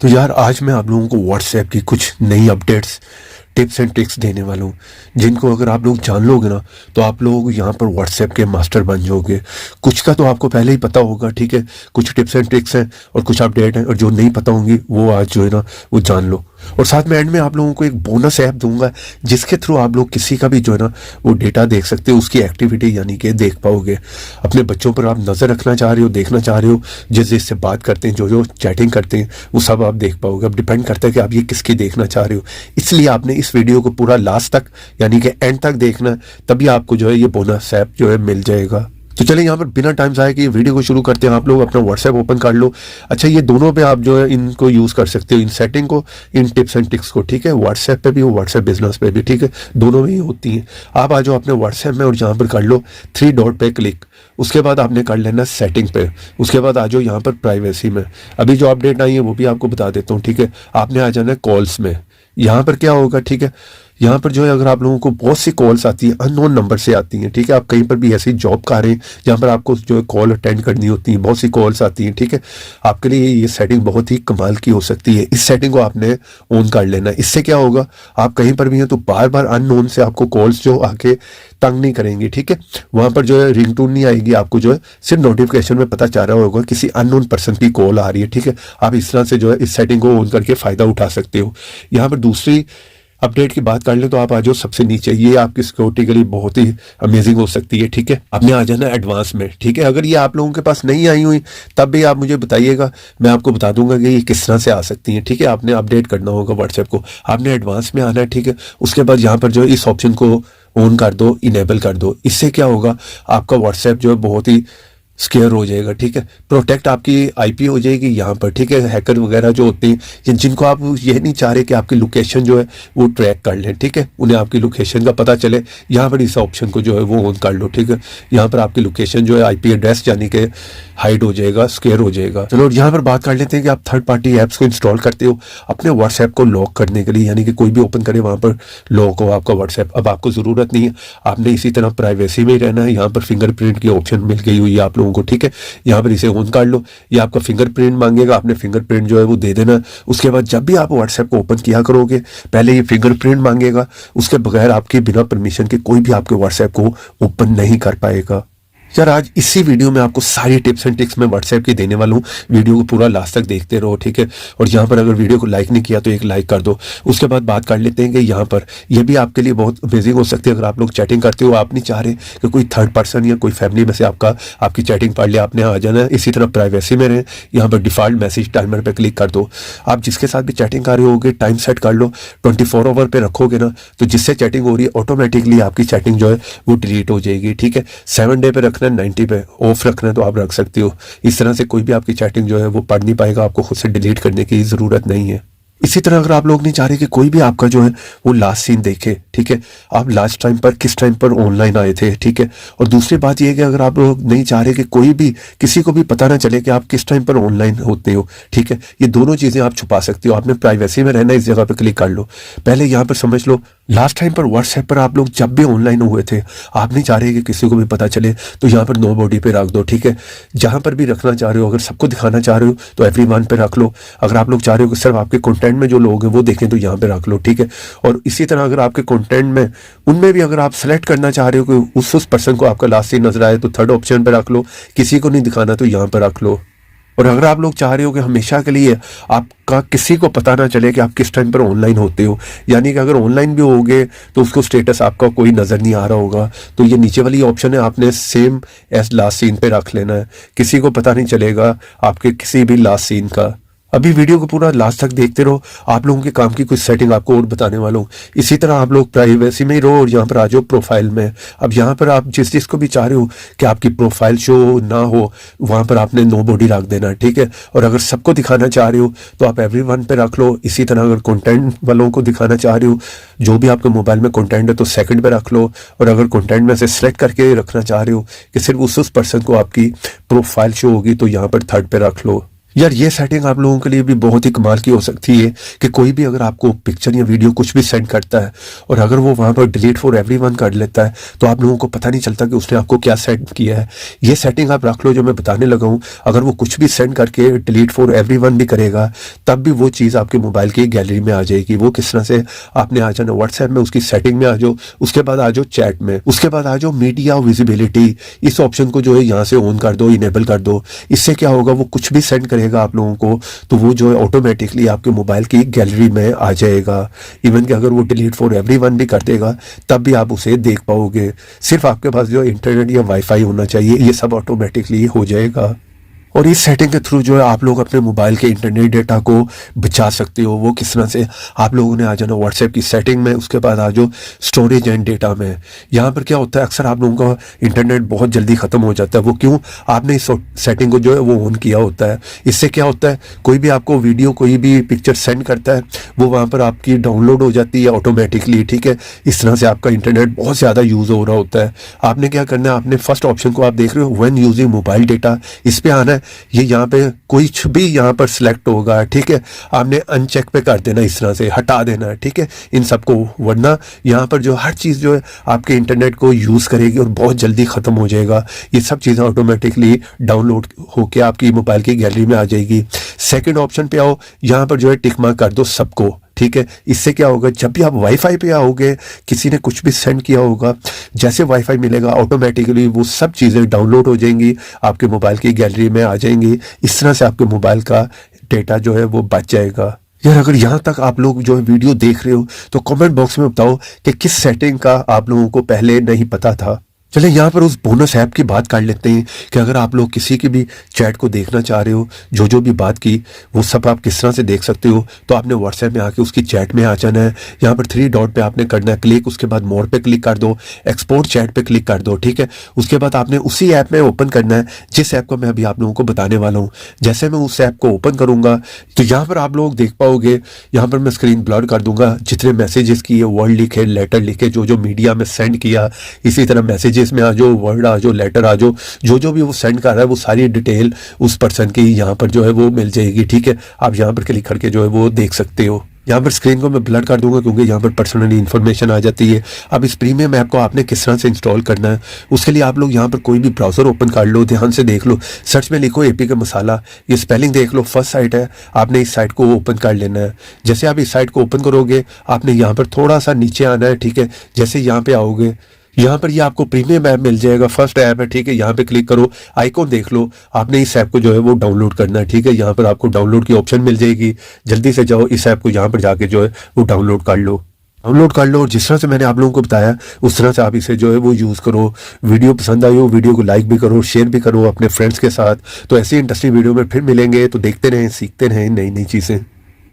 तो यार आज मैं आप लोगों को व्हाट्सएप की कुछ नई अपडेट्स टिप्स एंड ट्रिक्स देने वाला हूँ, जिनको अगर आप लोग जान लोगे ना तो आप लोग यहाँ पर व्हाट्सएप के मास्टर बन जाओगे। कुछ का तो आपको पहले ही पता होगा, ठीक है, कुछ टिप्स एंड ट्रिक्स हैं और कुछ अपडेट हैं, और जो नहीं पता होंगी वो आज जो है ना वो जान लो। और साथ में एंड में आप लोगों को एक बोनस ऐप दूंगा जिसके थ्रू आप लोग किसी का भी जो है ना वो डेटा देख सकते हो, उसकी एक्टिविटी यानी कि देख पाओगे। अपने बच्चों पर आप नज़र रखना चाह रहे हो, देखना चाह रहे हो, जिससे बात करते हैं, जो चैटिंग करते हैं, वो सब आप देख पाओगे। अब डिपेंड करता है कि आप ये किसकी देखना चाह रहे हो, इसलिए आपने इस वीडियो को पूरा लास्ट तक यानी कि एंड तक देखना है, तभी आपको जो है ये बोनस ऐप जो है मिल जाएगा। तो चलिए यहाँ पर बिना टाइम जाए कि वीडियो को शुरू करते हैं। आप लोग अपना व्हाट्सएप ओपन कर लो। अच्छा, ये दोनों पे आप जो है इनको यूज़ कर सकते हो, इन सेटिंग को, इन टिप्स एंड ट्रिक्स को, ठीक है। व्हाट्सएप पे भी हो, व्हाट्सएप बिजनेस पे भी, ठीक है, दोनों में ही होती हैं। आप आ जाओ अपने व्हाट्सएप में और यहाँ पर कर लो 3 डॉट पे क्लिक। उसके बाद आपने कर लेना सेटिंग पे। उसके बाद आ जाओ यहाँ पर प्राइवेसी में। अभी जो अपडेट आई है वो भी आपको बता देता हूँ, ठीक है। आपने आ जाना है कॉल्स में। यहाँ पर क्या होगा, ठीक है, यहाँ पर जो है अगर आप लोगों को बहुत सी कॉल्स आती हैं, अननोन नंबर से आती हैं, ठीक है, आप कहीं पर भी ऐसी जॉब कर रहे हैं जहाँ पर आपको जो है कॉल अटेंड करनी होती है, बहुत सी कॉल्स आती हैं, ठीक है, आपके लिए ये सेटिंग बहुत ही कमाल की हो सकती है। इस सेटिंग को आपने ऑन कर लेना है। इससे क्या होगा, आप कहीं पर भी हैं तो बार बार अननोन से आपको कॉल्स जो आके तंग नहीं करेंगी, ठीक है। वहाँ पर जो है रिंगटोन नहीं आएगी, आपको जो है सिर्फ नोटिफिकेशन में पता चल रहा होगा किसी अननोन पर्सन की कॉल आ रही है, ठीक है। आप इस तरह से जो है इस सेटिंग को ऑन करके फ़ायदा उठा सकते हो। यहाँ पर दूसरी अपडेट की बात कर ले तो आप आ जाओ सबसे नीचे, ये आपकी सिक्योरिटी के लिए बहुत ही अमेजिंग हो सकती है, ठीक है। आपने आ जाना एडवांस में, ठीक है। अगर ये आप लोगों के पास नहीं आई हुई तब भी आप मुझे बताइएगा, मैं आपको बता दूंगा कि ये किस तरह से आ सकती हैं, ठीक है। आपने अपडेट करना होगा व्हाट्सएप को, आपने एडवांस में आना है, ठीक है। उसके बाद यहाँ पर जो है इस ऑप्शन को ऑन कर दो, इनेबल कर दो। इससे क्या होगा, आपका व्हाट्सएप जो है बहुत ही स्केयर हो जाएगा, ठीक है। प्रोटेक्ट आपकी आईपी हो जाएगी यहाँ पर, ठीक है। हैकर वगैरह जो होते हैं जिनको आप ये नहीं चाह रहे कि आपकी लोकेशन जो है वो ट्रैक कर लें, ठीक है, उन्हें आपकी लोकेशन का पता चले, यहाँ पर इस ऑप्शन को जो है वो ऑन कर लो, ठीक है। यहाँ पर आपकी लोकेशन जो है आईपी एड्रेस यानी कि हाइड हो जाएगा, स्केयर हो जाएगा। चलो यहाँ पर बात कर लेते हैं कि आप थर्ड पार्टी ऐप्स को इंस्टॉल करते हो अपने व्हाट्सएप को लॉक करने के लिए, यानी कि कोई भी ओपन करे वहाँ पर लॉक हो आपका व्हाट्सएप। अब आपको ज़रूरत नहीं है, आपने इसी तरह प्राइवेसी में ही रहना है। यहाँ पर फिंगरप्रिंट की ऑप्शन मिल गई हुई है आप लोगों को, ठीक है। यहाँ पर इसे ऑन कर लो। ये आपका फिंगरप्रिंट मांगेगा, आपने फिंगरप्रिंट जो है वो दे देना। उसके बाद जब भी आप व्हाट्सएप को ओपन किया करोगे पहले ये फिंगरप्रिंट मांगेगा, उसके बगैर आपके बिना परमिशन के कोई भी आपके व्हाट्सएप को ओपन नहीं कर पाएगा। यार आज इसी वीडियो में आपको सारी टिप्स एंड ट्रिक्स मैं व्हाट्सएप की देने वाला हूँ। वीडियो को पूरा लास्ट तक देखते रहो, ठीक है। और यहाँ पर अगर वीडियो को लाइक नहीं किया तो एक लाइक कर दो। उसके बाद बात कर लेते हैं कि यहाँ पर यह भी आपके लिए बहुत अमेजिंग हो सकती है। अगर आप लोग चैटिंग करते हो, आप नहीं चाह रहे कि कोई थर्ड पर्सन या कोई फैमिली में से आपकी चैटिंग पढ़ ले, आपने आ जाना है। इसी तरह प्राइवेसी में रहें, यहाँ पर डिफॉल्ट मैसेज टाइमर पर क्लिक कर दो। आप जिसके साथ भी चैटिंग कर रहे होगे टाइम सेट कर लो, 24 आवर पर रखोगे ना, तो जिससे चैटिंग हो रही है ऑटोमेटिकली आपकी चैटिंग जो है वो डिलीट हो जाएगी, ठीक है। 7 डे पर रखना, 90 पे ऑफ रखना है तो आप रख सकते हो। इस तरह से कोई भी आपकी चैटिंग जो है वो पढ़ नहीं पाएगा, आपको खुद से डिलीट करने की ज़रूरत नहीं है। इसी तरह अगर आप लोग नहीं चाह रहे कि कोई भी आपका जो है वो लास्ट सीन देखे, ठीक है, आप लास्ट टाइम पर किस टाइम पर ऑनलाइन आए थे, ठीक है। और दूसरी बात यह है कि अगर आप लोग नहीं चाह रहे कि कोई भी किसी को भी पता ना चले कि आप किस टाइम पर ऑनलाइन होते हो, ठीक है, ये दोनों चीज़ें आप छुपा सकते हो। आपने प्राइवेसी में रहना, इस जगह पर क्लिक कर लो। पहले यहाँ पर समझ लो लास्ट टाइम पर व्हाट्सएप पर आप लोग जब भी ऑनलाइन हुए थे, आप नहीं चाह रहे कि किसी को भी पता चले, तो यहाँ पर नो बॉडी पे रख दो, ठीक है। जहाँ पर भी रखना चाह रहे हो, अगर सबको दिखाना चाह रहे हो तो एवरीवन पे रख लो। अगर आप लोग चाह रहे हो कि सिर्फ आपके कंटेंट में जो लोग हैं वो देखें तो यहाँ पे रख लो, ठीक है। और इसी तरह अगर आपके कंटेंट में उनमें भी अगर आप सेलेक्ट करना चाह रहे हो कि उस पर्सन को आपका लास्ट सीन नजर आए तो थर्ड ऑप्शन पे रख लो। किसी को नहीं दिखाना तो यहाँ पर रख लो। और अगर आप लोग चाह रहे हो कि हमेशा के लिए आपका किसी को पता ना चले कि आप किस टाइम पर ऑनलाइन होते हो, यानी कि अगर ऑनलाइन भी होगे तो उसको स्टेटस आपका कोई नज़र नहीं आ रहा होगा, तो ये नीचे वाली ऑप्शन है, आपने सेम एज लास्ट सीन पे रख लेना है। किसी को पता नहीं चलेगा आपके किसी भी लास्ट सीन का। अभी वीडियो को पूरा लास्ट तक देखते रहो, आप लोगों के काम की कुछ सेटिंग आपको और बताने वाला हूँ। इसी तरह आप लोग प्राइवेसी में ही रहो और यहाँ पर आ जाओ प्रोफाइल में। अब यहाँ पर आप जिस चीज़ को भी चाह रहे हो कि आपकी प्रोफाइल शो ना हो, वहाँ पर आपने नो बॉडी रख देना, ठीक है। और अगर सबको दिखाना चाह रहे हो तो आप एवरीवन पे रख लो। इसी तरह अगर कंटेंट वालों को दिखाना चाह रहे हो, जो भी आपके मोबाइल में कंटेंट है, तो सेकंड पे रख लो। और अगर कंटेंट में से सेलेक्ट करके रखना चाह रहे हो कि सिर्फ उस पर्सन को आपकी प्रोफाइल शो होगी, तो यहाँ पर थर्ड पे रख लो। यार ये सेटिंग आप लोगों के लिए भी बहुत ही कमाल की हो सकती है कि कोई भी अगर आपको पिक्चर या वीडियो कुछ भी सेंड करता है और अगर वो वहाँ पर डिलीट फॉर एवरीवन कर लेता है तो आप लोगों को पता नहीं चलता कि उसने आपको क्या सेंड किया है। ये सेटिंग आप रख लो जो मैं बताने लगा हूँ। अगर वो कुछ भी सेंड करके डिलीट फॉर एवरीवन भी करेगा तब भी वो चीज़ आपके मोबाइल की गैलरी में आ जाएगी। वो किस तरह से, आपने आ जाना व्हाट्सएप में, उसकी सेटिंग में आ जाओ, उसके बाद आ जाओ चैट में, उसके बाद आ जाओ मीडिया विजिबिलिटी, इस ऑप्शन को जो है यहाँ से ऑन कर दो, इनेबल कर दो। इससे क्या होगा, वो कुछ भी सेंड करेगा आप लोगों को तो वो जो है ऑटोमेटिकली आपके मोबाइल की गैलरी में आ जाएगा। इवन कि अगर वो डिलीट फॉर एवरीवन भी कर देगा तब भी आप उसे देख पाओगे। सिर्फ आपके पास जो इंटरनेट या वाईफाई होना चाहिए, ये सब ऑटोमेटिकली हो जाएगा। और इस सेटिंग के थ्रू जो है आप लोग अपने मोबाइल के इंटरनेट डेटा को बचा सकते हो। वो किस तरह से, आप लोगों ने आ जाना व्हाट्सएप की सेटिंग में, उसके बाद आ जाओ स्टोरेज एंड डेटा में। यहाँ पर क्या होता है, अक्सर आप लोगों का इंटरनेट बहुत जल्दी ख़त्म हो जाता है। वो क्यों, आपने इस सेटिंग को जो है वो ऑन किया होता है। इससे क्या होता है, कोई भी आपको वीडियो, कोई भी पिक्चर सेंड करता है वो वहाँ पर आपकी डाउनलोड हो जाती है ऑटोमेटिकली, ठीक है। इस तरह से आपका इंटरनेट बहुत ज़्यादा यूज़ हो रहा होता है। आपने क्या करना है, आपने फर्स्ट ऑप्शन को आप देख रहे हो व्हेन यूजिंग मोबाइल डेटा, इस पर आना है। ये यहाँ पे कुछ भी यहाँ पर सिलेक्ट होगा, ठीक है। आपने अनचेक पे कर देना, इस तरह से हटा देना है, ठीक है, इन सबको। वरना यहाँ पर जो हर चीज़ जो है आपके इंटरनेट को यूज़ करेगी और बहुत जल्दी ख़त्म हो जाएगा। ये सब चीज़ें ऑटोमेटिकली डाउनलोड होके आपकी मोबाइल की गैलरी में आ जाएगी। सेकंड ऑप्शन पे आओ, यहाँ पर जो है टिक मार्क कर दो सबको, ठीक है। इससे क्या होगा, जब भी आप वाईफाई पे आओगे, किसी ने कुछ भी सेंड किया होगा, जैसे वाईफाई मिलेगा ऑटोमेटिकली वो सब चीज़ें डाउनलोड हो जाएंगी, आपके मोबाइल की गैलरी में आ जाएंगी। इस तरह से आपके मोबाइल का डेटा जो है वो बच जाएगा। यार अगर यहाँ तक आप लोग जो है वीडियो देख रहे हो तो कमेंट बॉक्स में बताओ कि किस सेटिंग का आप लोगों को पहले नहीं पता था। चले यहाँ पर उस बोनस ऐप की बात कर लेते हैं कि अगर आप लोग किसी की भी चैट को देखना चाह रहे हो, जो भी बात की वो सब आप किस तरह से देख सकते हो। तो आपने व्हाट्सएप में आके उसकी चैट में आ जाना है। यहाँ पर 3 डॉट पे आपने करना है क्लिक, उसके बाद मोर पे क्लिक कर दो, एक्सपोर्ट चैट पे क्लिक कर दो, ठीक है। उसके बाद आपने उसी ऐप में ओपन करना है जिस ऐप को मैं अभी आप लोगों को बताने वाला हूँ। जैसे मैं उस ऐप को ओपन करूँगा तो यहाँ पर आप लोग देख पाओगे, यहाँ पर मैं स्क्रीन ब्लर कर दूंगा, जितने मैसेजेस किए, वर्ड लिखे, लेटर लिखे, जो मीडिया में सेंड किया, इसी तरह मैसेजेस में आ जाओ, वर्ड आ जाओ, लेटर आ जाओ, जो भी वो सेंड कर रहा है वो सारी डिटेल उस पर्सन की यहाँ पर जो है वो मिल जाएगी, ठीक है। आप यहाँ पर क्लिक करके जो है वो देख सकते हो। यहाँ पर स्क्रीन को मैं ब्लर कर दूंगा क्योंकि यहाँ पर पर्सनली इन्फॉर्मेशन आ जाती है। अब इस प्रीमियम ऐप को आपने किस तरह से इंस्टॉल करना है, उसके लिए आप लोग यहाँ पर कोई भी ब्राउज़र ओपन कर लो, ध्यान से देख लो, सर्च में लिखो APK मसाला, ये स्पेलिंग देख लो, फर्स्ट साइट है, आपने इस साइट को ओपन कर लेना है। जैसे आप इस साइट को ओपन करोगे आपने यहाँ पर थोड़ा सा नीचे आना है, ठीक है। जैसे यहाँ पे आओगे, यहाँ पर ये आपको प्रीमियम ऐप मिल जाएगा, फर्स्ट ऐप है, ठीक है। यहाँ पे क्लिक करो, आइकॉन देख लो, आपने इस ऐप को जो है वो डाउनलोड करना है, ठीक है। यहाँ पर आपको डाउनलोड की ऑप्शन मिल जाएगी, जल्दी से जाओ इस ऐप को यहाँ पर जाके जो है वो डाउनलोड कर लो। और जिस तरह से मैंने आप लोगों को बताया उस तरह से आप इसे जो है वो यूज़ करो। वीडियो पसंद आई हो, वीडियो को लाइक भी करो, शेयर भी करो अपने फ्रेंड्स के साथ। तो ऐसी इंटरेस्टिंग वीडियो में फिर मिलेंगे, तो देखते रहें, सीखते रहें नई नई चीज़ें।